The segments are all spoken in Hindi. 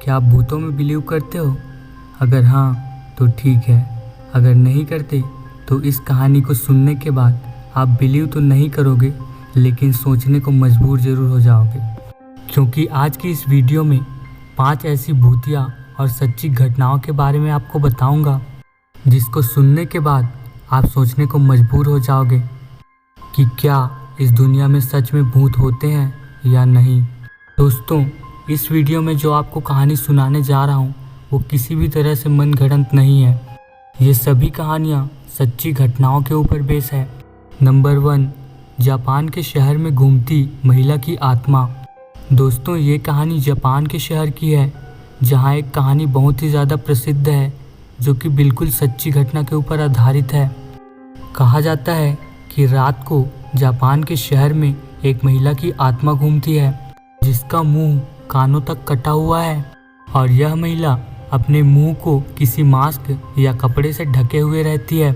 क्या आप भूतों में बिलीव करते हो? अगर हाँ तो ठीक है, अगर नहीं करते तो इस कहानी को सुनने के बाद आप बिलीव तो नहीं करोगे लेकिन सोचने को मजबूर ज़रूर हो जाओगे, क्योंकि आज की इस वीडियो में 5 ऐसी भूतिया और सच्ची घटनाओं के बारे में आपको बताऊंगा जिसको सुनने के बाद आप सोचने को मजबूर हो जाओगे कि क्या इस दुनिया में सच में भूत होते हैं या नहीं। दोस्तों, इस वीडियो में जो आपको कहानी सुनाने जा रहा हूँ वो किसी भी तरह से मनगढ़ंत नहीं है। ये सभी कहानियाँ सच्ची घटनाओं के ऊपर बेस है। नंबर 1, जापान के शहर में घूमती महिला की आत्मा। दोस्तों, ये कहानी जापान के शहर की है जहाँ एक कहानी बहुत ही ज़्यादा प्रसिद्ध है जो कि बिल्कुल सच्ची घटना के ऊपर आधारित है। कहा जाता है कि रात को जापान के शहर में एक महिला की आत्मा घूमती है जिसका मुंह कानों तक कटा हुआ है और यह महिला अपने मुंह को किसी मास्क या कपड़े से ढके हुए रहती है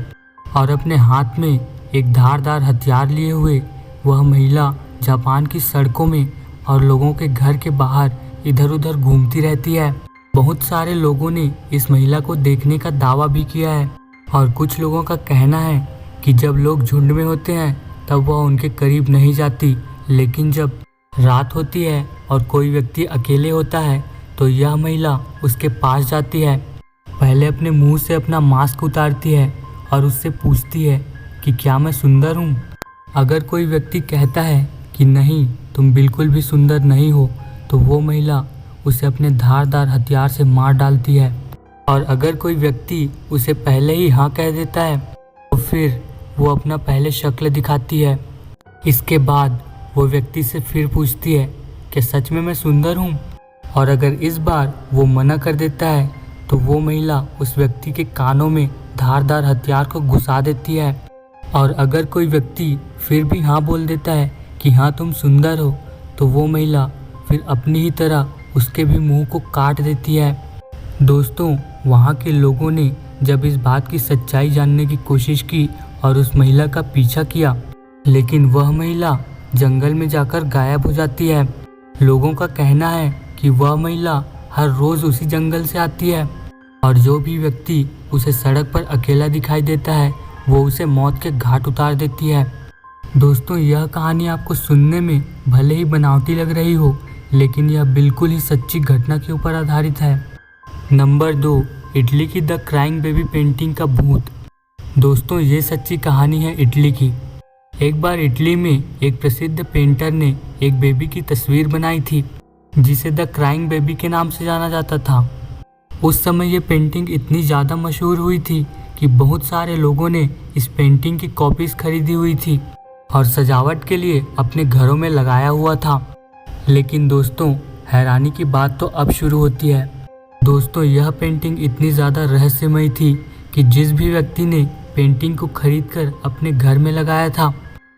और अपने हाथ में एक धारदार हथियार लिए हुए वह महिला जापान की सड़कों में और लोगों के घर के बाहर इधर उधर घूमती रहती है। बहुत सारे लोगों ने इस महिला को देखने का दावा भी किया है और कुछ लोगों का कहना है कि जब लोग झुंड में होते हैं तब वह उनके करीब नहीं जाती, लेकिन जब रात होती है और कोई व्यक्ति अकेले होता है तो यह महिला उसके पास जाती है। पहले अपने मुंह से अपना मास्क उतारती है और उससे पूछती है कि क्या मैं सुंदर हूँ। अगर कोई व्यक्ति कहता है कि नहीं, तुम बिल्कुल भी सुंदर नहीं हो, तो वो महिला उसे अपने धारदार हथियार से मार डालती है। और अगर कोई व्यक्ति उसे पहले ही हाँ कह देता है तो फिर वो अपना पहले शक्ल दिखाती है। इसके बाद वो व्यक्ति से फिर पूछती है कि सच में मैं सुंदर हूँ, और अगर इस बार वो मना कर देता है तो वो महिला उस व्यक्ति के कानों में धारदार हथियार को घुसा देती है। और अगर कोई व्यक्ति फिर भी हाँ बोल देता है कि हाँ तुम सुंदर हो, तो वो महिला फिर अपनी ही तरह उसके भी मुंह को काट देती है। दोस्तों, वहाँ के लोगों ने जब इस बात की सच्चाई जानने की कोशिश की और उस महिला का पीछा किया, लेकिन वह महिला जंगल में जाकर गायब हो जाती है। लोगों का कहना है कि वह महिला हर रोज़ उसी जंगल से आती है और जो भी व्यक्ति उसे सड़क पर अकेला दिखाई देता है वो उसे मौत के घाट उतार देती है। दोस्तों, यह कहानी आपको सुनने में भले ही बनावटी लग रही हो, लेकिन यह बिल्कुल ही सच्ची घटना के ऊपर आधारित है। नंबर 2, इटली की द क्राइंग बेबी पेंटिंग का भूत। दोस्तों, ये सच्ची कहानी है इटली की। एक बार इटली में एक प्रसिद्ध पेंटर ने एक बेबी की तस्वीर बनाई थी जिसे द क्राइंग बेबी के नाम से जाना जाता था। उस समय ये पेंटिंग इतनी ज़्यादा मशहूर हुई थी कि बहुत सारे लोगों ने इस पेंटिंग की कॉपीज़ खरीदी हुई थी और सजावट के लिए अपने घरों में लगाया हुआ था। लेकिन दोस्तों, हैरानी की बात तो अब शुरू होती है। दोस्तों, यह पेंटिंग इतनी ज़्यादा रहस्यमयी थी कि जिस भी व्यक्ति ने पेंटिंग को खरीदकर अपने घर में लगाया था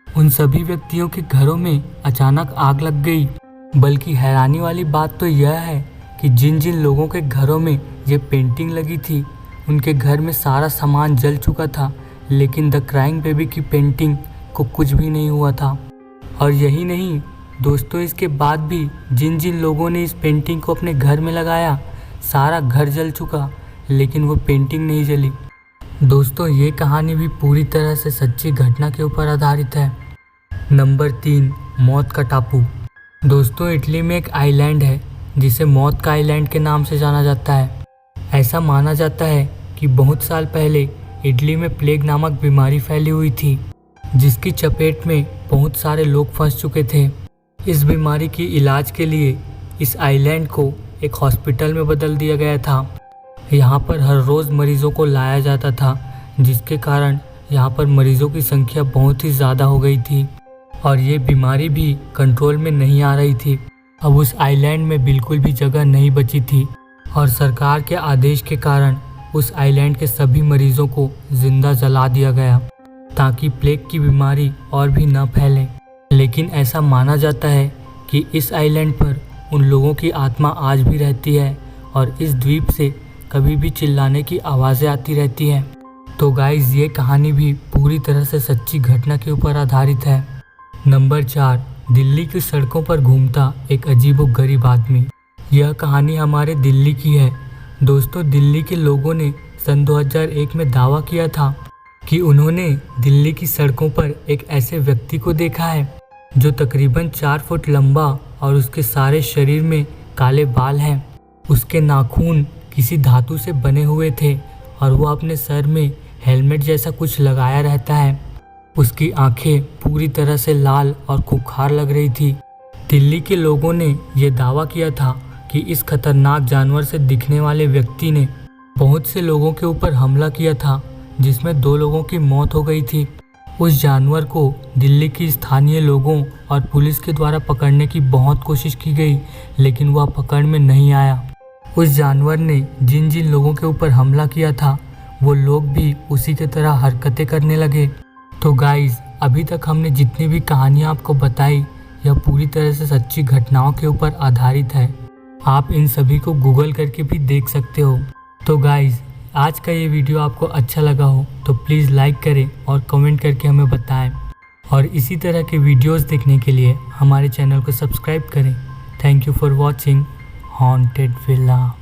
उन सभी व्यक्तियों के घरों में अचानक आग लग गई। बल्कि हैरानी वाली बात तो यह है कि जिन जिन लोगों के घरों में ये पेंटिंग लगी थी उनके घर में सारा सामान जल चुका था, लेकिन द क्राइंग बेबी की पेंटिंग को कुछ भी नहीं हुआ था। और यही नहीं दोस्तों, इसके बाद भी जिन जिन लोगों ने इस पेंटिंग को अपने घर में लगाया सारा घर जल चुका, लेकिन वो पेंटिंग नहीं जली। दोस्तों, ये कहानी भी पूरी तरह से सच्ची घटना के ऊपर आधारित है। नंबर 3, मौत का टापू। दोस्तों, इटली में एक आइलैंड है जिसे मौत का आइलैंड के नाम से जाना जाता है। ऐसा माना जाता है कि बहुत साल पहले इटली में प्लेग नामक बीमारी फैली हुई थी जिसकी चपेट में बहुत सारे लोग फंस चुके थे। इस बीमारी की इलाज के लिए इस आइलैंड को एक हॉस्पिटल में बदल दिया गया था। यहाँ पर हर रोज़ मरीजों को लाया जाता था, जिसके कारण यहाँ पर मरीजों की संख्या बहुत ही ज़्यादा हो गई थी और ये बीमारी भी कंट्रोल में नहीं आ रही थी। अब उस आइलैंड में बिल्कुल भी जगह नहीं बची थी और सरकार के आदेश के कारण उस आइलैंड के सभी मरीजों को जिंदा जला दिया गया ताकि प्लेग की बीमारी और भी न फैले। लेकिन ऐसा माना जाता है कि इस आइलैंड पर उन लोगों की आत्मा आज भी रहती है और इस द्वीप से कभी भी चिल्लाने की आवाज़ें आती रहती हैं। तो गाइस, ये कहानी भी पूरी तरह से सच्ची घटना के ऊपर आधारित है। नंबर 4, दिल्ली की सड़कों पर घूमता एक अजीबोगरीब आदमी। यह कहानी हमारे दिल्ली की है। दोस्तों, दिल्ली के लोगों ने सन 2001 में दावा किया था कि उन्होंने दिल्ली की सड़कों पर एक ऐसे व्यक्ति को देखा है जो तकरीबन 4 फुट लंबा और उसके सारे शरीर में काले बाल हैं। उसके नाखून किसी धातु से बने हुए थे और वो अपने सर में हेलमेट जैसा कुछ लगाया रहता है। उसकी आंखें पूरी तरह से लाल और खूंखार लग रही थी। दिल्ली के लोगों ने यह दावा किया था कि इस खतरनाक जानवर से दिखने वाले व्यक्ति ने बहुत से लोगों के ऊपर हमला किया था, जिसमें 2 लोगों की मौत हो गई थी। उस जानवर को दिल्ली की स्थानीय लोगों और पुलिस के द्वारा पकड़ने की बहुत कोशिश की गई, लेकिन वह पकड़ में नहीं आया। उस जानवर ने जिन जिन लोगों के ऊपर हमला किया था वो लोग भी उसी की तरह हरकतें करने लगे। तो गाइस, अभी तक हमने जितनी भी कहानियाँ आपको बताई यह पूरी तरह से सच्ची घटनाओं के ऊपर आधारित है। आप इन सभी को गूगल करके भी देख सकते हो। तो गाइस, आज का ये वीडियो आपको अच्छा लगा हो तो प्लीज़ लाइक करें और कमेंट करके हमें बताएं। और इसी तरह के वीडियोस देखने के लिए हमारे चैनल को सब्सक्राइब करें। Thank you for watching haunted villa.